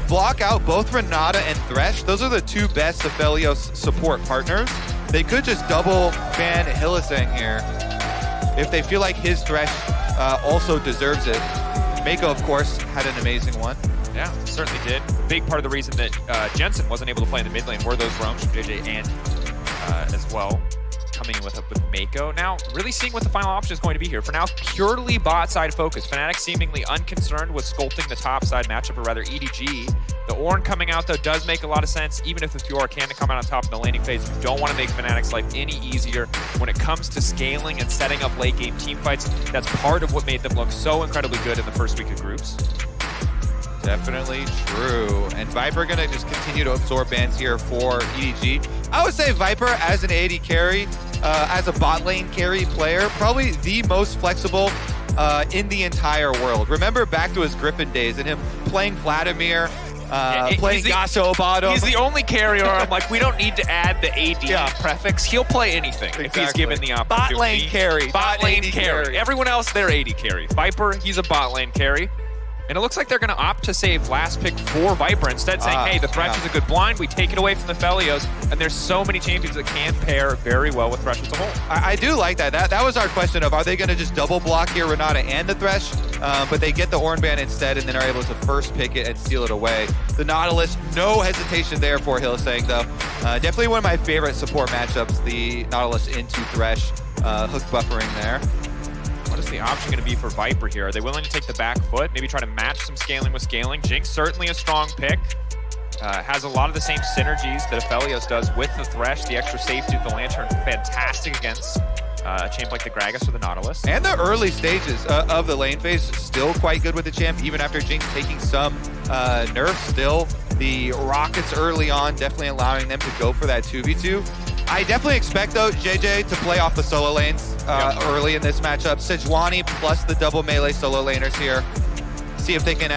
they block out both Renata and Thresh. Those are the two best Aphelios support partners. They could just double ban Hylissang here if they feel like his Thresh also deserves it. Meiko, of course, had an amazing one. Yeah, certainly did. A big part of the reason that Jensen wasn't able to play in the mid lane were those roams from JJ and as well. Coming in with Meiko. Now, really seeing what the final option is going to be here. For now, purely bot side focus. Fnatic seemingly unconcerned with sculpting the top side matchup, or rather EDG. The Ornn coming out, though, does make a lot of sense. Even if the Fiora can come out on top in the laning phase, you don't want to make Fnatic's life any easier. When it comes to scaling and setting up late game team fights, that's part of what made them look so incredibly good in the first week of groups. Definitely true. And Viper gonna just continue to absorb bans here for EDG. I would say Viper as an AD carry, as a bot lane carry player, probably the most flexible in the entire world. Remember back to his Griffin days and him playing Vladimir, playing Gasso bottom. He's the only carrier I'm like, we don't need to add the AD prefix. He'll play anything if he's given the opportunity. Bot lane carry. Bot lane carry. Everyone else, they're AD carry. Viper, he's a bot lane carry. And it looks like they're going to opt to save last pick for Viper, instead saying, hey, the Thresh is a good blind, we take it away from the Aphelios, and there's so many champions that can pair very well with Thresh as a whole. I do like that. That was our question of, are they going to just double block here Renata and the Thresh? But they get the Ornn ban instead and then are able to first pick it and steal it away. The Nautilus, no hesitation there for Hylissang, though. Definitely one of my favorite support matchups, the Nautilus into Thresh, hook buffering there. What is the option going to be for Viper here? Are they willing to take the back foot? Maybe try to match some scaling with scaling? Jinx, certainly a strong pick. Has a lot of the same synergies that Aphelios does with the Thresh. The extra safety of the Lantern, fantastic against a champ like the Gragas or the Nautilus. And the early stages of the lane phase, still quite good with the champ, even after Jinx taking some nerfs. Still, the Rockets early on, definitely allowing them to go for that 2v2. I definitely expect, though, JJ to play off the solo lanes early in this matchup. Sejuani plus the double melee solo laners here. See if they can,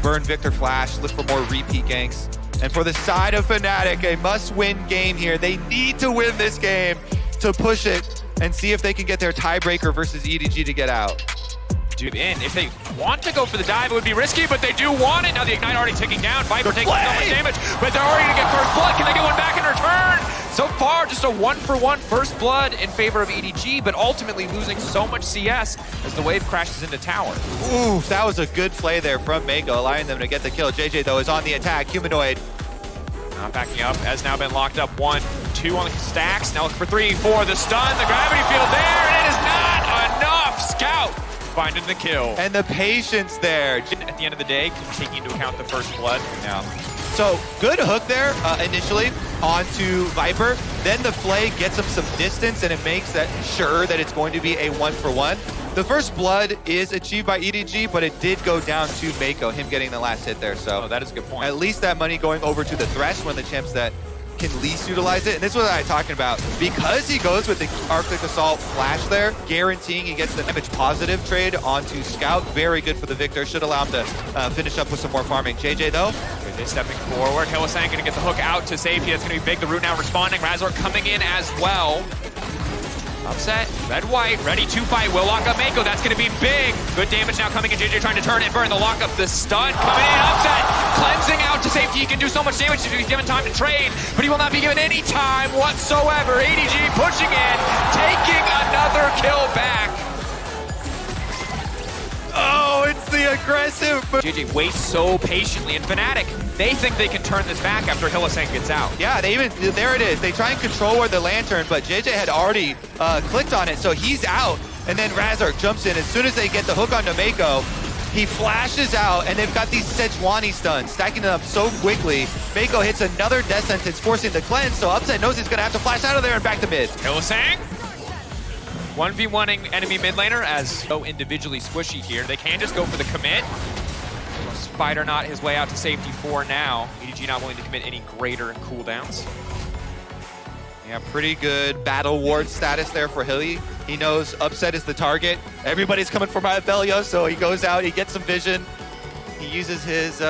burn Victor Flash, look for more repeat ganks. And for the side of Fnatic, a must-win game here. They need to win this game to push it and see if they can get their tiebreaker versus EDG to get out. Dude, if they want to go for the dive, it would be risky, but they do want it. Now the Ignite already ticking down. Viper taking so much damage, but they're already gonna get first blood. Can they get one back in return? So far, just a 1-for-1 first blood in favor of EDG, but ultimately losing so much CS as the wave crashes into tower. Ooh, that was a good play there from Meiko, allowing them to get the kill. JJ, though, is on the attack. Humanoid. Not backing up, has now been locked up. 1, 2 on the stacks. Now looking for 3, 4, the stun, the gravity field there, and it is not enough. Scout finding the kill. And the patience there. At the end of the day, taking into account the first blood. Yeah. So good hook there initially onto Viper. Then the Flay gets him some distance and it makes that sure that it's going to be a 1-for-1. The first blood is achieved by EDG, but it did go down to Meiko, him getting the last hit there. So that is a good point. At least that money going over to the Thresh, one of the champs that can least utilize it. And this is what I'm talking about. Because he goes with the Arctic Assault Flash there, guaranteeing he gets the damage positive trade onto Scout. Very good for the Victor. Should allow him to finish up with some more farming. JJ, though. JJ stepping forward. Hylissang going to get the hook out to safety. That's going to be big. The root now responding. Razor coming in as well. Upset, red-white, ready to fight, will lock up Meiko, that's gonna be big. Good damage now coming in, JJ trying to turn and burn the lockup, the stun coming in, Upset, cleansing out to safety, he can do so much damage if he's given time to trade, but he will not be given any time whatsoever. EDG pushing in, taking another kill back. Oh, it's the aggressive. JJ waits so patiently, and Fnatic, they think they can turn this back after Hylissang gets out. Yeah, there it is. They try and control where the Lantern, but JJ had already clicked on it, so he's out. And then Razor jumps in. As soon as they get the hook onto Meiko, he flashes out, and they've got these Sejuani stuns, stacking them up so quickly. Meiko hits another death sentence, forcing the cleanse, so Upset knows he's gonna have to flash out of there and back to mid. Hylissang 1v1ing enemy mid laner as so individually squishy here. They can just go for the commit. Spider not his way out to safety for now. EDG not willing to commit any greater cooldowns. Yeah, pretty good battle ward status there for Hilly. He knows Upset is the target. Everybody's coming for my Aphelios, so he goes out, he gets some vision. He uses his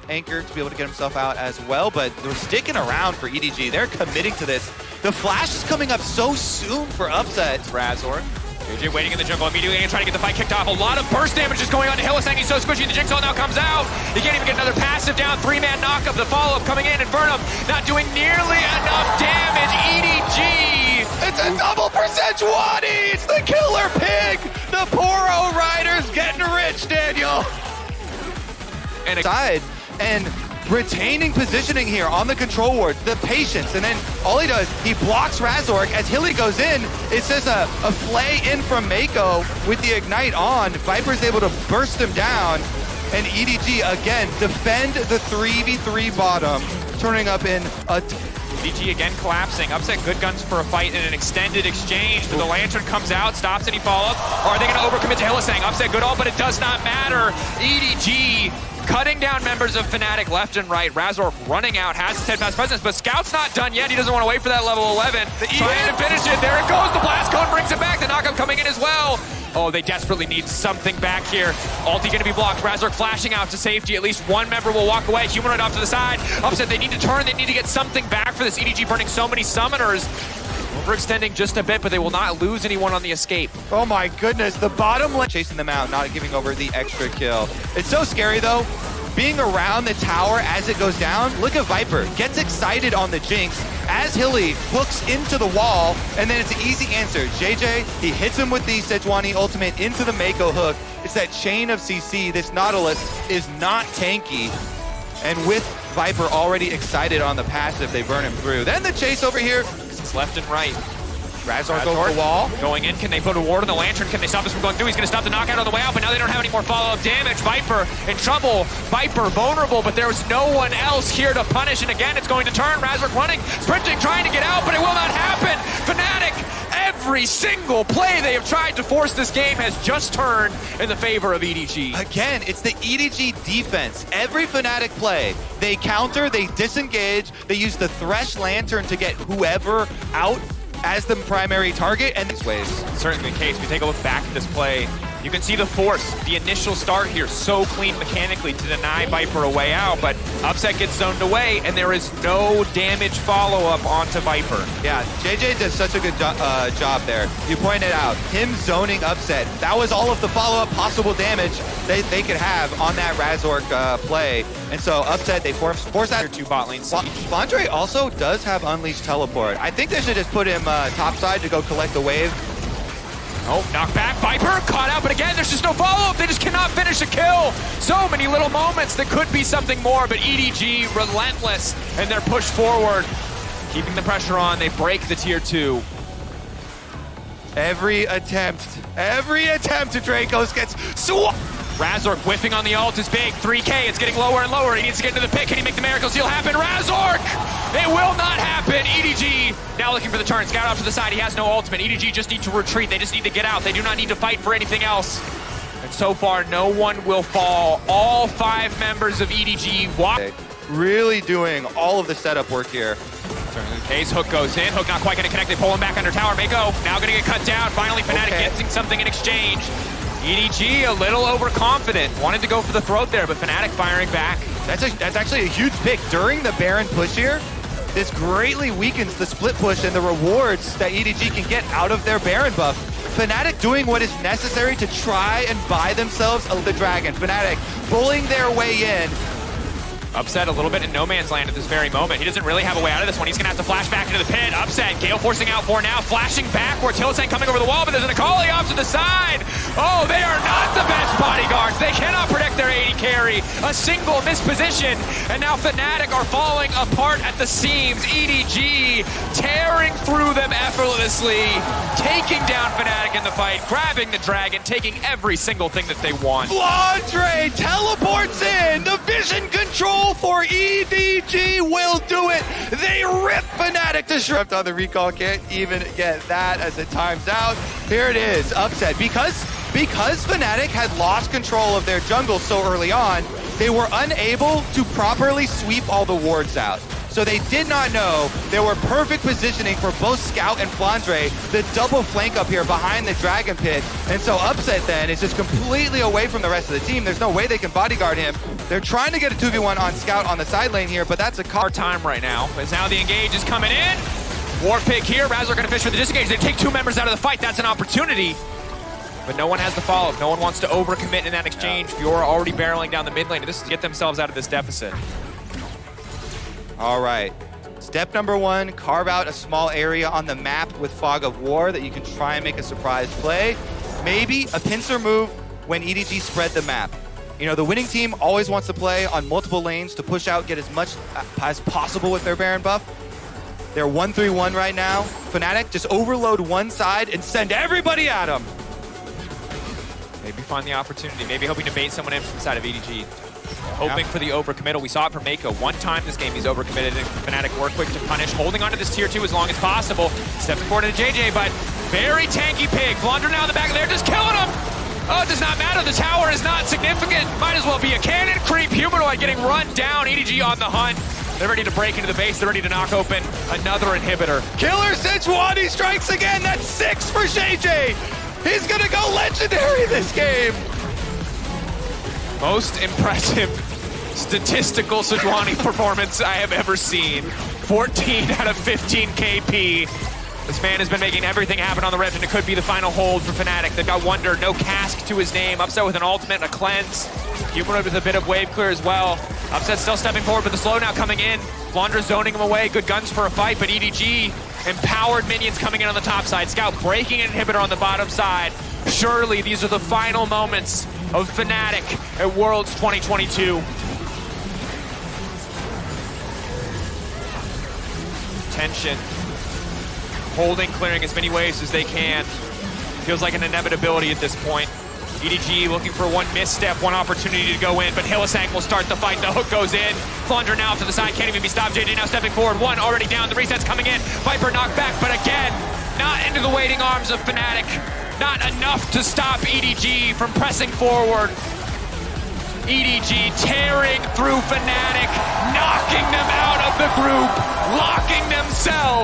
anchor to be able to get himself out as well, but they're sticking around for EDG. They're committing to this. The flash is coming up so soon for Upset. Razor JJ waiting in the jungle immediately and trying to get the fight kicked off. A lot of burst damage is going on to Hylissang. He's so squishy. The Jinx ult now comes out. He can't even get another passive down. 3-man knockup. The follow-up coming in. Infernum not doing nearly enough damage. EDG. It's a double percent 20. It's the killer pig. The Poro Riders getting rich, Daniel. And side and retaining positioning here on the control ward, the patience, and then all he does, he blocks Razork. As Hilly goes in, it's just a flay in from Meiko with the Ignite on. Viper's able to burst him down, and EDG again defend the 3v3 bottom, turning up in a EDG again collapsing. Upset good guns for a fight in an extended exchange. But the Lantern comes out, stops any follow-up. Or are they going to overcommit to Hylissang? Upset good all, but it does not matter. EDG cutting down members of Fnatic left and right. Razork running out, has his 10-pass presence, but Scout's not done yet. He doesn't want to wait for that level 11. Trying to finish it. There it goes. The blast cone brings it back. The knockup coming in as well. Oh, they desperately need something back here. Ulti going to be blocked. Razork flashing out to safety. At least one member will walk away. Humanoid off to the side. Upset, they need to turn. They need to get something back for this. EDG burning so many summoners. Overextending just a bit, but they will not lose anyone on the escape. Oh my goodness, the bottom lane chasing them out, not giving over the extra kill. It's so scary though. Being around the tower as it goes down, look at Viper, gets excited on the Jinx as Hilly hooks into the wall, and then it's an easy answer. JJ, he hits him with the Sejuani ultimate into the Meiko hook. It's that chain of CC. This Nautilus is not tanky. And with Viper already excited on the passive, they burn him through. Then the chase over here. It's left and right. Razork over the wall. Going in, can they put a ward on the Lantern? Can they stop this from going through? He's going to stop the knockout on the way out, but now they don't have any more follow-up damage. Viper in trouble. Viper vulnerable, but there's no one else here to punish. And again, it's going to turn. Razork running, sprinting, trying to get out, but it will not happen. Fnatic, every single play they have tried to force this game has just turned in the favor of EDG. Again, it's the EDG defense. Every Fnatic play, they counter, they disengage, they use the Thresh Lantern to get whoever out as the primary target, and these ways. Certainly the case. We take a look back at this play. You can see the force, the initial start here, so clean mechanically to deny Viper a way out, but Upset gets zoned away, and there is no damage follow-up onto Viper. Yeah, JJ does such a good job there. You pointed out, him zoning Upset. That was all of the follow-up possible damage they could have on that Razork play. And so Upset, they force that. Two bot lanes. Flandre also does have Unleashed Teleport. I think they should just put him topside to go collect the wave. Oh, knock back, Viper caught out, but again, there's just no follow-up. They just cannot finish a kill. So many little moments that could be something more, but EDG relentless in their push forward. Keeping the pressure on, they break the tier 2. Every attempt to Dracos gets swapped. Razork whiffing on the ult is big. 3K, it's getting lower and lower. He needs to get into the pit. Can he make the miracle seal happen? Razork! It will not happen. EDG now looking for the turn. Scout off to the side. He has no ultimate. EDG just need to retreat. They just need to get out. They do not need to fight for anything else. And so far, no one will fall. All 5 members of EDG walk. Really doing all of the setup work here. Certainly the case. Hook goes in. Hook not quite going to connect. They pull him back under tower. Meiko now going to get cut down. Finally, Fnatic getting something in exchange. EDG a little overconfident. Wanted to go for the throat there, but Fnatic firing back. That's actually a huge pick. During the Baron push here, this greatly weakens the split push and the rewards that EDG can get out of their Baron buff. Fnatic doing what is necessary to try and buy themselves the Dragon. Fnatic bullying their way in. Upset a little bit in no man's land at this very moment. He doesn't really have a way out of this one. He's going to have to flash back into the pit. Upset, Gale forcing out for now, flashing backwards. Hylissang coming over the wall, but there's an Akali off to the side. Oh, they are not the best bodyguards. They cannot protect their AD carry. A single misposition, and now Fnatic are falling apart at the seams. EDG tearing through them effortlessly, taking down Fnatic in the fight, grabbing the dragon, taking every single thing that they want. Flandre teleports in. The vision control for EDG will do it. They rip Fnatic to shreds on the recall. Can't even get that as it times out. Here it is, Upset. Because Fnatic had lost control of their jungle so early on, they were unable to properly sweep all the wards out. So they did not know there were perfect positioning for both Scout and Flandre, the double flank up here behind the Dragon Pit. And so Upset then is just completely away from the rest of the team. There's no way they can bodyguard him. They're trying to get a 2v1 on Scout on the side lane here, but that's a car time right now. As now the engage is coming in. War pick here. Razork going to fish for the disengage. They take 2 members out of the fight. That's an opportunity. but no one has the follow-up. No one wants to overcommit in that exchange. Fiora already barreling down the mid lane, and this is to get themselves out of this deficit. All right. Step number one, carve out a small area on the map with Fog of War that you can try and make a surprise play. Maybe a pincer move when EDG spread the map. You know, the winning team always wants to play on multiple lanes to push out, get as much as possible with their Baron buff. They're 1-3-1 right now. Fnatic, just overload one side and send everybody at them. Maybe find the opportunity. Maybe hoping to bait someone in from the side of EDG. Hoping for the overcommittal. We saw it from Meiko. One time this game he's overcommitted, and Fnatic work quick to punish, holding onto this tier 2 as long as possible. Stepping forward into JJ, but very tanky pig. Blunder now in the back of there, just killing him. Oh, it does not matter. The tower is not significant. Might as well be a cannon creep. Humanoid getting run down. EDG on the hunt. They're ready to break into the base. They're ready to knock open another inhibitor. Killer Sejuani strikes again. That's 6 for JJ. He's gonna go legendary this game. Most impressive statistical Sejuani performance I have ever seen. 14 out of 15 KP. This man has been making everything happen on the Rift, and it could be the final hold for Fnatic. They've got Wonder, no cask to his name. Upset with an ultimate and a cleanse. Humanoid with a bit of wave clear as well. Upset still stepping forward, but the slow now coming in. Blunder zoning him away. Good guns for a fight, but EDG empowered minions coming in on the top side. Scout breaking an inhibitor on the bottom side. Surely these are the final moments of Fnatic at Worlds 2022. Tension. Holding, clearing as many waves as they can. Feels like an inevitability at this point. EDG looking for one misstep, one opportunity to go in, but Hylissang will start the fight. The hook goes in. Plunger now to the side, can't even be stopped. JJ now stepping forward. One already down, the reset's coming in. Viper knocked back, but again, not into the waiting arms of Fnatic. Not enough to stop EDG from pressing forward. EDG tearing through Fnatic, knocking them out of the group, locking